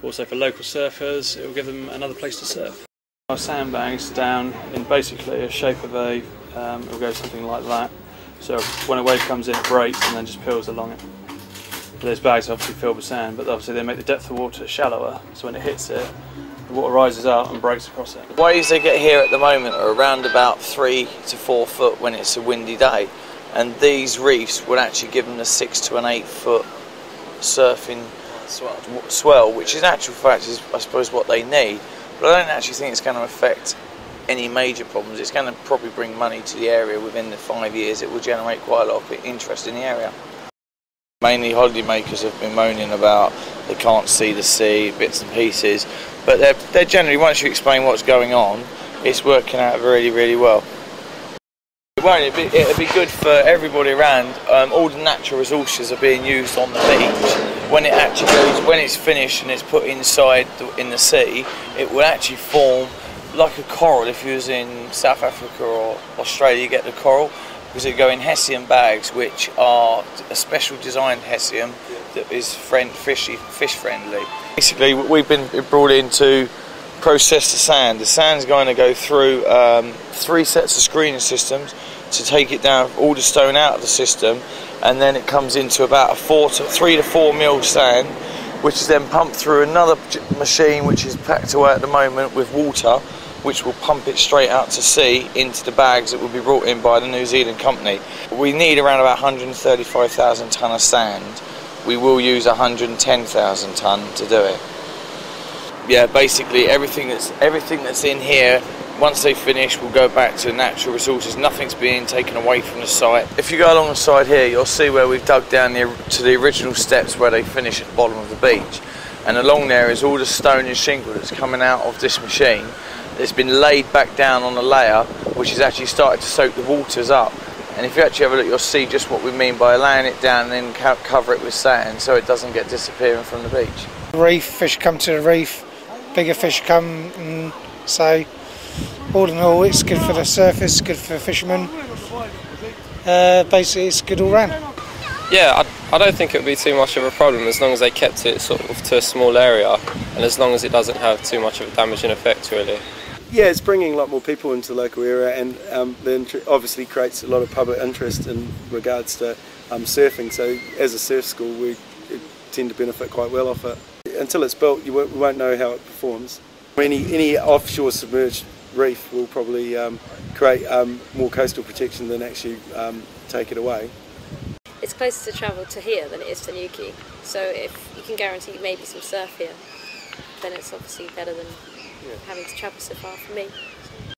Also for local surfers, it will give them another place to surf. Our sandbags down in basically a shape of a, it will go something like that. So when a wave comes in, it breaks and then just peels along it. Those bags are obviously filled with sand, but obviously they make the depth of water shallower, so when it hits it, the water rises out and breaks across it. The waves they get here at the moment are around about 3 to 4 foot when it's a windy day, and these reefs would actually give them a 6 to an 8 foot surfing swell, which in actual fact is, I suppose, what they need. But I don't actually think it's going to affect any major problems. It's going to probably bring money to the area. Within the 5 years, it will generate quite a lot of interest in the area. Mainly holidaymakers have been moaning about they can't see the sea, bits and pieces, but they're generally, once you explain what's going on, it's working out really, really well. It won't, it'll be good for everybody around. All the natural resources are being used on the beach. When it actually goes, when it's finished and it's put inside in the sea, it will actually form like a coral. If you was in South Africa or Australia, you get the coral, because it go in hessian bags, which are a special designed hessian that is fish friendly. Basically, we've been brought in to process the sand. The sand's going to go through 3 sets of screening systems to take it down, all the stone out of the system, and then it comes into about 3 to 4 mil sand, which is then pumped through another machine which is packed away at the moment with water, which will pump it straight out to sea into the bags that will be brought in by the New Zealand company. We need around about 135,000 tonne of sand. We will use 110,000 tonne to do it. Yeah, basically everything that's in here, once they finish, will go back to natural resources. Nothing's being taken away from the site. If you go along the side here, you'll see where we've dug down to the original steps where they finish at the bottom of the beach. And along there is all the stone and shingle that's coming out of this machine. It's been laid back down on a layer which has actually started to soak the waters up. And if you actually have a look, you'll see just what we mean by laying it down and then cover it with sand so it doesn't get disappearing from the beach. Reef, fish come to the reef, bigger fish come, and so all in all it's good for the surfers, good for the fishermen. Basically it's good all round. Yeah, I don't think it would be too much of a problem as long as they kept it sort of to a small area and as long as it doesn't have too much of a damaging effect really. Yeah, it's bringing a lot more people into the local area, and then obviously creates a lot of public interest in regards to surfing. So as a surf school, we tend to benefit quite well off it. Until it's built, we won't know how it performs. Any offshore submerged reef will probably create more coastal protection than actually take it away. It's closer to travel to here than it is to Newquay, so if you can guarantee maybe some surf here, then it's obviously better than having to travel so far for me.